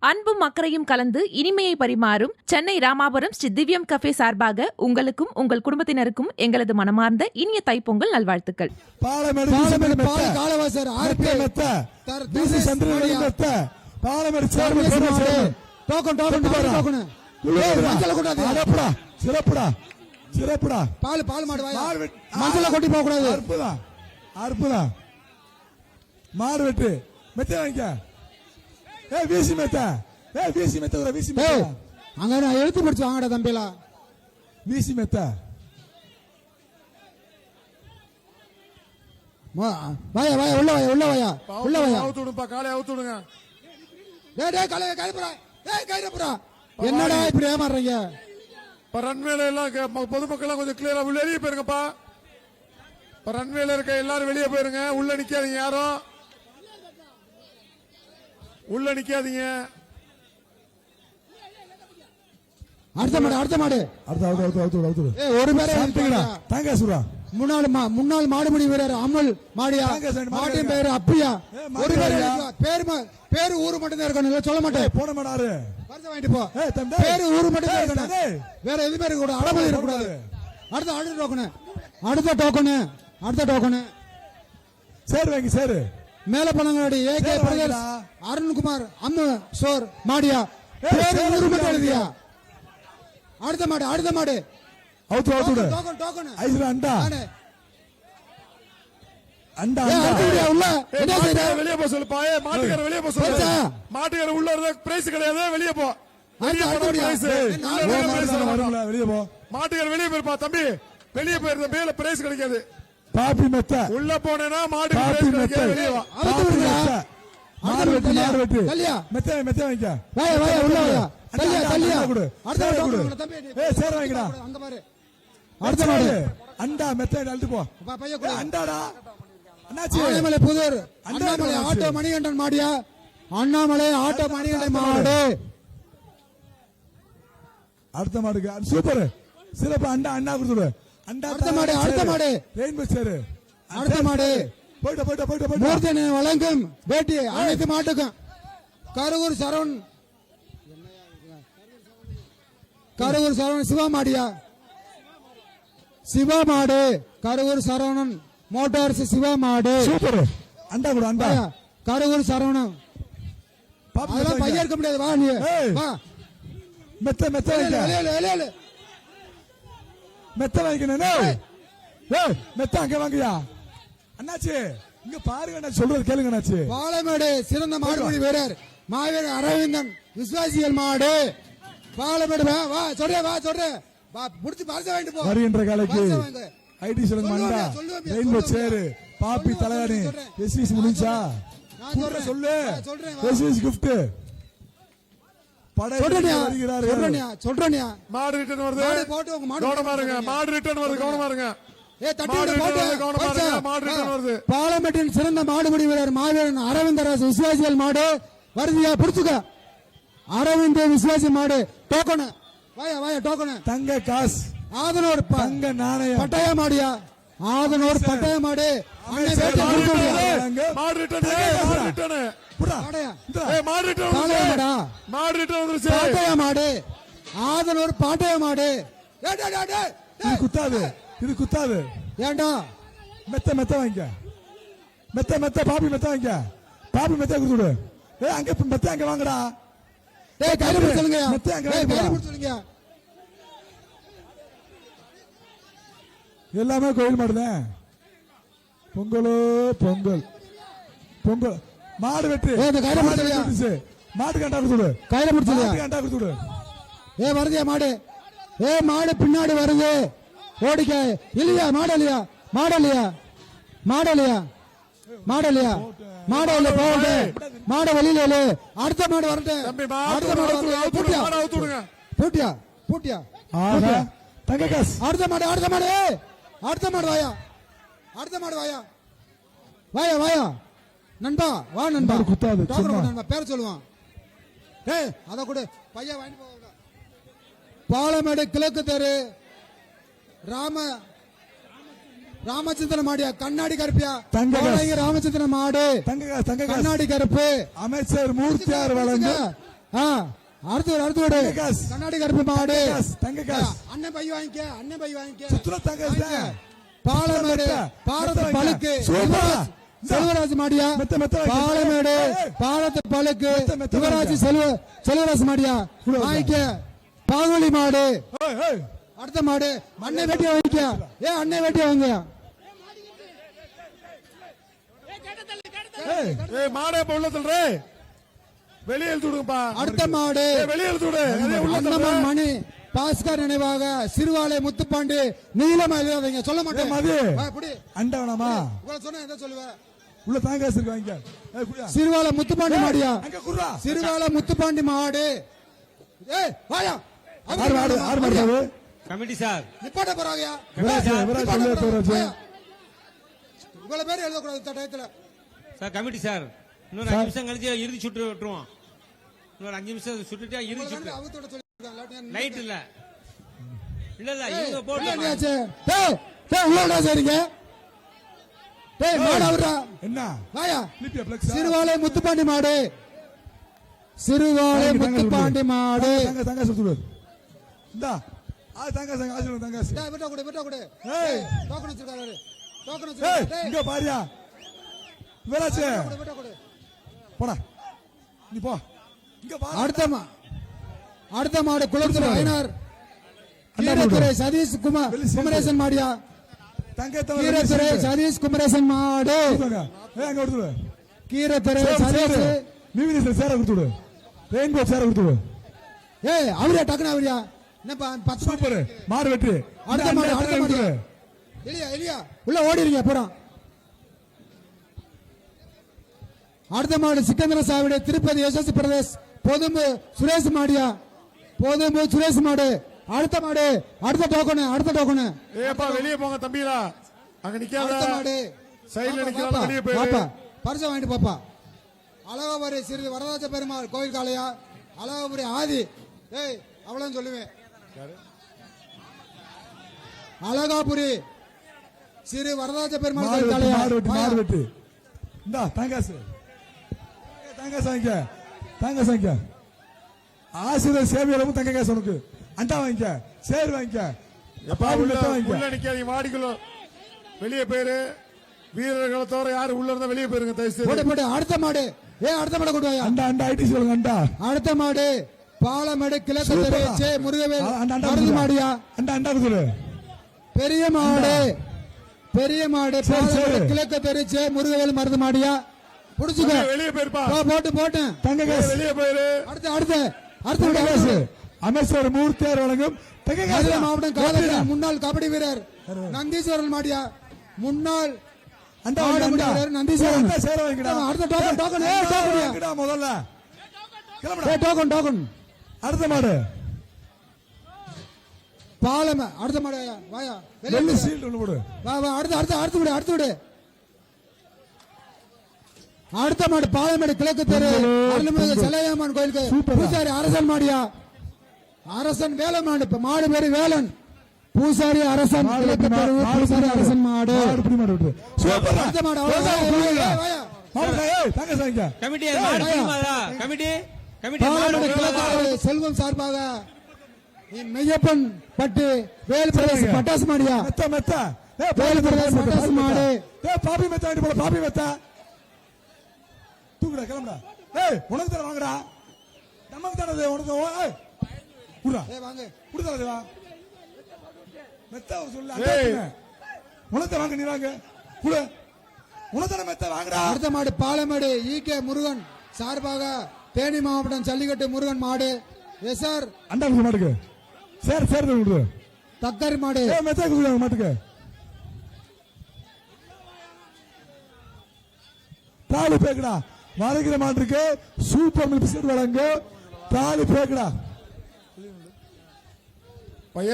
அன்பும் அக்கறையும் கலந்து இனிமையை பரிமாறும் சென்னை ராமாபுரம் ஸ்ரீ திவ்யம் கஃபே சார்பாக உங்களுக்கும் உங்கள் குடும்பத்தினருக்கும் எங்களது மனமார்ந்த இனிய தைப்பொங்கல் நல்வாழ்த்துக்கள். மாடு வெட்டு மெத்த வாங்க. வீசி மெத்த வீசி மெத்த வீசி அங்க எழுத்து படிச்சு வாங்கடா தம்பிலா. வீசி மெத்த வாயா வாயா உள்ள வாயா உள்ள வாயா உள்ள வாயா. அவுத்து விடுப்பா, காலை அவுத்து விடுங்க. டேய் டேய் காலை கைப்புறா டேய் கைப்புறா. என்னடா இப்படி ஏமாறீங்க? ரன்வேல எல்லாம் பொதுமக்கள் கொஞ்சம் கிளியரா வெளியே போயிருங்கப்பா. ரன்வேல இருக்க எல்லாரும் வெளியே போயிருங்க. உள்ள நிக்காதீங்க, யாரும் உள்ள நிக்காதீங்க. அடுத்த மாடு அடுத்த மாடு ஒரு பேரே தாங்க சுரா. முன்னாள் மாடுபிடி வீரர் அமல் மாடியா. மாட்டின் பேரு அப்பியா. ஒரு பேரு ஊரு மட்டும் தான் இருக்கணும், சொல்ல மாட்டேன். போன மாடாரு வாங்கிட்டு போ. பேரு ஊரு மட்டும் தான் இருக்கணும், வேற எதுவுமே இருக்க கூடாது. அடமலை இருக்கக்கூடாது. அடுத்த டோக்கனு அடுத்த டோக்கனு அடுத்த டோக்கனு சேரு வாங்கி சேரு. மேல பணங்காடி ஏகே பிரதர்ஸ் அருண்குமார் அம்மு சோர் மாடியா. பேரு ஊரு மட்டும் எழுதியா. அடுத்த மாடு அடுத்த மாடு அவுத்து அவுத்து டோக்கன் டோக்கன் ஐஸ்ல அண்டா அண்டா உள்ள என்ன செய்ற? வெளிய போ சொல்லுப்பா. மாட்டுக்கார வெளிய போ சொல்லு. மாட்டுக்கார உள்ள இருக்க பிரைஸ் கிடையாது, வெளிய போ. வெளிய போ பிரைஸ். வெளிய போ. மாட்டுக்கார வெளிய போயிருப்பா தம்பி, வெளிய போயிருந்த மேல பிரைஸ் கிடைக்காது. பாப்பி மெத்த உள்ள போனேனா மாடு பிரைஸ் கிடைக்காது, வெளிய வா. மாடு வெட்டு மாடு வெட்டு கல்லியா மெத்த மெத்த வாங்க. வாயா வாயா உள்ள வாயா. கல்லியா கல்லியா கொடு அடுத்த டோக்கன் தம்பி. சேர் வாங்கடா. அங்க பாரு அடுத்த மாடு அண்டா மெத்த அழுத்து போ. பைய கொடு அண்டாடா. அண்ணாச்சி அண்ணாமலை புதூர் அண்ணாமலை ஆட்டோ மணிகண்டன் மாடியா. அண்ணாமலை ஆட்டோ மணிகண்டன் மாடு. அடுத்த மாடுக்கு சூப்பர் சிறப்பு. அண்டா அண்ணா கொடுத்துடு. அண்டா அடுத்த மாடு அடுத்த மாடு ரெயின்போ சேரு. அடுத்த மாடு போய்ட போய்ட போய்ட போய்ட மூர்த்தனை வழங்கும் பேட்டி அனைத்து மாட்டுக்கும். கருவூர் சரவணன் கருவூர் சரவணன் சிவா மாடியா. சிவா மாடு கருவூர் சரவணன் மோட்டார்ஸ் சிவா மாடு. சூப்பர். அண்டா கூட அண்டா கருவூர் சரவணன். அதெல்லாம் பையன் இருக்க முடியாது, வா நீ வா. மெத்த மெத்த வைக்க மெத்த வைக்கணும். மெத்த அங்க வாங்கயா அண்ணாச்சி. இங்க பாருங்க அண்ணா, சொல்றது கேளுங்க அண்ணாச்சி. பாலமேடு சிறந்த மாடுபிடி வீரர் மாவீரர் அரவிந்தன் விசுவாசியல் மாடு. பாலமேடு வா சொல்றேன் வா சொல்றேன் வா. முடிச்சு பரிசு வாங்கிட்டு போ. வருகின்ற காலைக்கு ஐடி சொல்லுங்க மண்டா ரெயின்போ சேரு பாப்பி தலையாணி எஸ்விஸ் முடிஞ்சா சொல்லு. எஸ்விஸ் கிஃப்ட் சொல்றேன். மாடு ரிட்டர்ன் வருது, கவனமா இருங்க. மாடு ரிட்டர்ன் வருது, கவனமா இருங்க. பாலமேட்டின் சிறந்த மாடுபிடி வீரர் மாவீரன் அரவிந்தராஜ் விசுவாசியல் மாடு வருதியா புடிச்சுக்க. அரவிந்த் விசுவாசி மாடு டோக்கனு வாயா வாயா டோக்கனு. தங்க காசு ஆதனூர் தங்க நாணயம் பட்டய மாடியா. ஆதனூர் பட்டய மாடு. பாட்டய மாடு ஆதனூர் பாட்டய மாடு. குத்தாது இது குத்தாது. ஏண்டா மெத்த மெத்த வாங்க. மெத்த மெத்த பாப்பி மெத்த வாங்க. பாப்பி மெத்த கொடுத்துடு. அங்க மெத்த அங்க வாங்கடா. கையில பிடிச்சலுங்க. மெத்த அங்க கையில பிடிச்சலுங்க. எல்லாமே கோயில் மாடுதான். பொங்கலோ பொங்கல் பொங்கல். மாடு வெட்டு கையில பிடிச்சலுங்க. மாடு கண்டா கொடுத்துடு. கையில பிடிச்சலுங்க. கண்டா கொடுத்துடு. வருதியா மாடு. மாடு பின்னாடி வருது, ஓடிக்க. இல்லையா மாடலையா மாடலையா மாடலையா மாடலையா மாட இல்ல போகுது. மாட வெளியில இல்ல. அடுத்த மாடு வரட்டும். அடுத்த மாடு பூட்டியா பூட்டியா தங்க காசு. அடுத்த மாடு அடுத்த மாடு அடுத்த மாடு வாயா. அடுத்த மாடு வாயா வாயா வாயா நண்பா வா நண்பா. குத்தாது நண்பா பேர சொல்லுவான். அத கூட பையன் வாங்கிட்டு போக. பாலமேடு கிழக்கு தெரு ராமச்சந்திரன் மாடியா. கண்ணாடி கருப்பியா ராமச்சந்திரன் மாடு. கண்ணாடி கருப்பு. அமைச்சர் மூர்த்தியார் வழங்கும் அடுத்து விடு தங்க காசு. கண்ணாடி கருப்பு மாடு தங்க காசு. அண்ணன் பை வாங்கிக்க அண்ணன் பை வாங்கிக்க சுற்றுலா தங்க காசு. பாலமேடு மெத்த, பாரத மெத்த பழுக்கு சூப்பரா. செல்வராஜ் மாடியா மெத்த, மெத்த வைக்க. பாலமேடு ஏய். பாரத பழுக்கு மெத்த, மெத்த யுவராஜ் வைக்க. செல்வராஜ் மாடியா கூட வைக்க. வாங்கிக்க பாகுலி மாடு ஏய், ஏய். அடுத்த மாடு அண்ணன் வேட்டியா வாங்கிக்க அண்ணன் வேட்டியா வாங்க ஏய், ஏய் மாடே இப்ப உள்ள தள்ளுற வெளியே இழுத்து விடுங்கப்பா. அடுத்த மாடு ஏய், வெளியே இழுத்து விடு. அதே உள்ள தள்ளுற. அண்ணமன் மணி பாஸ்கர் நினைவாக சிறுவாலை முத்துப்பாண்டி நீளமா எழுதாதீங்க சொல்ல மாட்டேன் ஏய், மதி. புடி அண்டா வேணாமா? உங்களை சொன்னா என்ன சொல்லுவேன் உள்ள தங்க காசு இருக்கு வாங்கிக்க. ஏய், குடியா. சிறுவாலை முத்துப்பாண்டி மாடியா அங்க குர்ரா. சிறுவாலை முத்துப்பாண்டி மாடு ஏய் வாயா ஆறு மாடு, ஆறு மாடு பாரு. கமிட்டி சார் நிப்பாட்ட போறாங்கயா விராஜ், விராஜ் சொல்லு, விராஜ். இவ்வளவு பேர் எழுதக்கூடாது இந்த டயத்துல சார் கமிட்டி சார் இன்னொரு 5 நிமிஷம் கழிச்சு இறுதி சுட்டு விட்டுருவோம். இன்னொரு 5 நிமிஷம் சுட்டுட்டா இறுதி சுட்டு அவத்தோட சொல்லிருக்காங்க லைட் இல்ல இல்ல இவங்க போட்டு என்னாச்சு டேய் டேய் உள்ளடா சரிங்க டேய் மாடு அவரா என்ன வாயா லிப்பியா பிளக்ஸ். சிறுவாலை முத்துப்பாண்டி மாடு சிறுவாலை முத்துப்பாண்டி மாடு தங்க தங்க சுத்துடு. இந்தா தங்க தங்க ஆசீர்வாதம் தங்க காசு. டேய் விட்டா கொடு ஏய். டோக்கன் வச்சிருக்காரு டோக்கன் ஏய், வச்சிருக்காரு டேய் இங்க பாரியா. விராஜ் விட்டா கொடு போடா. நீ போ. இங்க பா. அடுத்த மாடு குளத்தூர் ஐனார் அண்ணா கீரத்துறை போடு. சதீஷ் குமார் வெளி சீட்டு. குமரேசன் மாடியா தங்கத்தை கீரத்துறை சதீஷ் குமரேசன் மாடு அங்க கொடுத்துடு. கீரத்துறை சேர, சதீஷ் சேர. மியூனிஸ்டர் சேர கொடுத்துடு. ரெயின்போ சேர கொடுத்துடு. ஏய் அவரே டக்குனு அவரியா என்னப்பா 10 சூப்பர். மாடு வெட்டு. அடுத்த மாடு அடுத்த மாடு எலியா உள்ள ஓடிருங்க போறான் அடுத்த மாடு சிக்கந்தர சாவிட திருப்பதி எஸ்எஸ் பிரதேஷ் பொதும்பு சுரேஷ் மாடியா பொதும்பு சுரேஷ் மாடு அடுத்த டோக்கனு ஏப்பா வெளியே போங்க தம்பிகளா. அங்க நிக்காத. அடுத்த மாடு சைடுல பாப்பா, நிக்காத வெளியே போயிரு. பாப்பா பரிசை வாங்கிட்டு பாப்பா அழகாபுரி சிறு வரதாஜ பெருமாள் கோயில் காளையா அழகாபுரி ஆதி ஏய் அவ்வளவு சொல்லுவேன் அழகாபுரி சிறு வரதாஜ பெருமாள் மாடு கோயில் வெட்டு, காளையா மாடு வெட்டு, மாடு வாயா. வெட்டு. இந்தா தங்காசு. தங்காசு வாங்கிக்க. தங்காசு வாங்கிக்க. ஆசிரியர் சேவையாளரும் தங்க காசு உனக்கு. அண்டா வாங்கிக்க. சேர் வாங்கிக்க. எப்பா பாபு உள்ள மெத்த வாங்கிக்க. உள்ள நிக்காதீங்க வாடிக்குள்ள வெளியே போயிரு. வீரர்களை தவிர யாரு உள்ள இருந்தா வெளியே போயிருங்க தயவு செய்து. போட்டு அடுத்த மாடு அடுத்த மாடு கொண்டு வாயா அண்டா அண்டா ஐடி சொல்லுங்க அண்டா. அடுத்த மாடு பாலமேடு கிழக்கு சூப்பரா. தெரு சே முருகவேல் அண்டா அண்டா மருந்து கொடுத்துடு. மாடியா அண்டா அண்டா கொடுத்துடு. பெரிய மாடு சரி, பாலமேடு சரி. கிழக்கு தெரு சே முருகவேல் மருந்து மாடியா புடிச்சுக்க வெளியே போயிருப்பா. போட்டேன் தங்க காசு. வெளியே போயிரு. அடுத்த தங்க காசு. அமைச்சர் மூர்த்தியார் வழங்கும் தங்க காசு. மதுரை மாவட்டம் காலத்தில் முன்னாள் கபடி வீரர் நந்தீஸ்வரன் மாடியா முன்னாள் அண்டா மாடு அண்டா வீரர் நந்தீஸ்வரன் அண்டா சேர வாங்கிடா. அடுத்த டோக்கன் வாங்கிடா முதல்ல. கிளம்புடா. டோக்கன் அடுத்த மாடு. பாலம அடுத்த மாடு வாயா வெள்ளி வெளியே சீல்ட் ஒண்ணு போடு. வா அடுத்து விடு அடுத்த மாடு பாலமேடு கிழக்கு தெரு அருள்மிகு செல்லையம்மன் கோயிலுக்கு சூப்பரா. பூசாரி அரசன் மாடியா அரசன் வேலன் மாடு மாடு பேரு வேலன் பூசாரி அரசன் மாடு கிழக்கு வெட்டு, தெரு மாடு பூசாரி பிடி அரசன் மாடு மாடு பிடி மாடு விட்டு. சூப்பரா. அடுத்த மாடு வாயா. மாடு ஏய் தங்க வாங்கிக்க. கமிட்டி மாடு தீர்மாதா கமிட்டி கமிட்டி மாடு பாலமேடு கிழக்கு தெரு செல்வம் சார்பாக மெய்யப்பன் பட்டு வேல் பிரதேச பட்டாசு மாடியா மெத்த மெத்த. ஏய் வேல் பிரதேச பட்டாசு மாடு ஏய் பாப்பி மெத்த வாங்கிட்டு போல பாப்பி மெத்த. தூக்குடா கிளம்புடா. ஏய் உனக்கு தர வாங்கடா. நமக்கு தரது உனக்கு ஏய் குடுடா. வாங்க குடுடா தேவா. மெத்த சொல்லு ஏய். அங்க. உனக்கு வாங்க நீ வாங்க. குடு. உனக்கு தர மெத்த வாங்கடா. அடுத்த மாடு பாலமேடு ஈகே முருகன் சார்பாக தேனி மாவட்டம் ஜல்லிக்கட்டு முருகன் மாடு எஸ்ஆர் அண்டா குடு மாட்டுக்கு. சேர் சேர் குடு. தக்கரி மாடு ஏய் மெத்த குடு மாட்டுக்கு. தாலி பேக்கடா. வரைகிற மாட்டுக்கு சூப்பர் மில்க் பிஸ்கட் வழங்க. தாலி பேக்கடா.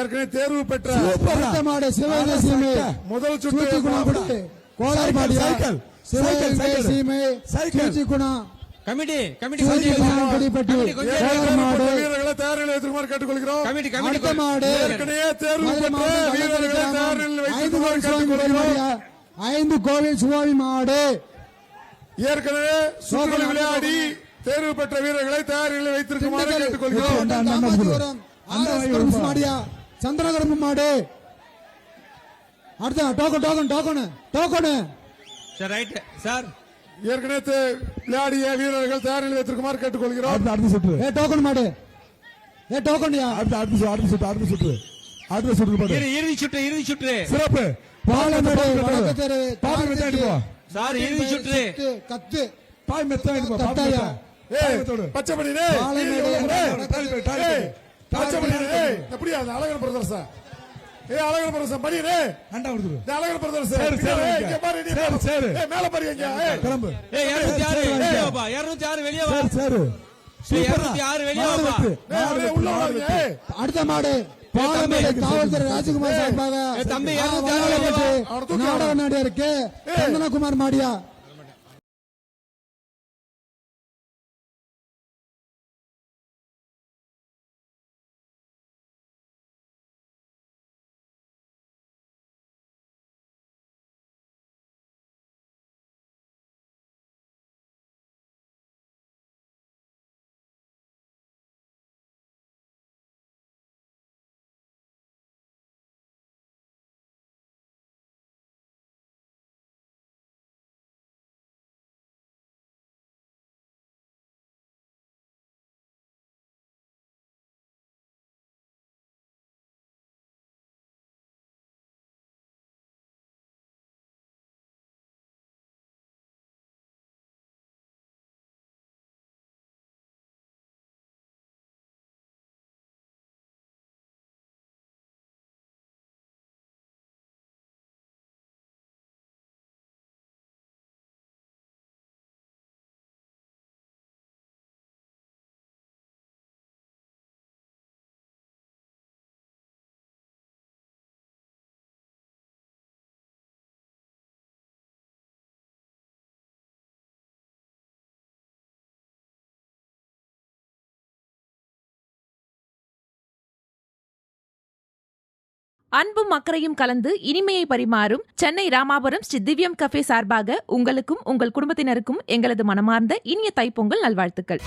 ஏற்கனவே தேர்வு பெற்ற அடுத்த மாடு சிவகங்கை சீமை முதல் சுற்று சூச்சிக்குணம் கொடுத்து கோலார் மாடியா சைக்கிள், சிவகங்கை சைக்கிள். சீமை சைக்கிள். சூச்சிக்குணம் கமிட்டி சூச்சிக்குணம் குடிப்பட்டு கோலார் மாடு வீரர்களை தயார் நிலையில் இருக்குமாறு கேட்டுக்கொள்கிறோம். கமிட்டி அடுத்த மாடு ஏற்கனவே தேர்வு மதுரை பெற்ற மாவட்டம் வீரர்களை தயார் நிலையில் ஐந்து வைத்துக் கோவில் சுவாமி கேட்டுக்கொள்கிறோம். மாடியா 5 கோவில் சுவாமி மாடு ஏற்கனவே சுற்றுலா விளையாடி தேர்வு பெற்ற வீரர்களை தயாரிகளை வைத்திருக்குமாறு கேட்டுக்கொள்கிறோம். அண்ணா, அண்ணா, அண்ணா, காமாட்சிபுரம் அண்ணா, RS அண்ணா, கரும்பு அண்ணா. மாடியா சந்திரகரும்பு மாடு. அடுத்த டோக்கன் சார் ரைட் சார். ஏற்கனவே விளையாடிய வீரர்கள் தயாரில் வைத்திருக்குமாறு கேட்டுக்கொள்கிறோம். அடுத்த சுற்று டோக்கன் மாடு. டோக்கன்யா அடுத்த சுற்று பாரு. இறுதி சுற்று சிறப்பு பாலமேடு வடக்கு தெரு பாய் மெத்தாடி போ. சார் இறுதி சுற்று. கத்து பாய் மெத்தாடி போ. தட்டாயா. பச்சைமணி பச்சைமணி எப்படியா அழகன் பிரதர்ஸ் அழகன் பிரதர்ஸ் பண்ணிடு அண்டா கொடுத்துரு. அழகன் பிரதர்ஸ் சரி, சரி, இங்க பாரு நீ சரி, சரி. மேல பாரு இங்க கிளம்பு. 206 வெளியே வாப்பா. 206 வெளியே வா. சரி 206 வெளியே வாப்பா. உள்ள வராதீங்க. அடுத்த மாடு பாலமேடு காவல்துறை ராஜகுமார் சார்பாக தம்பி, நாடக நடிகருக்கு சந்தனகுமார் மாடியா. அன்பும் அக்கறையும் கலந்து இனிமையை பரிமாறும் சென்னை ராமாபுரம் ஸ்ரீ திவ்யம் கஃபே சார்பாக உங்களுக்கும் உங்கள் குடும்பத்தினருக்கும் எங்களது மனமார்ந்த இனிய தைப்பொங்கல் நல்வாழ்த்துக்கள்.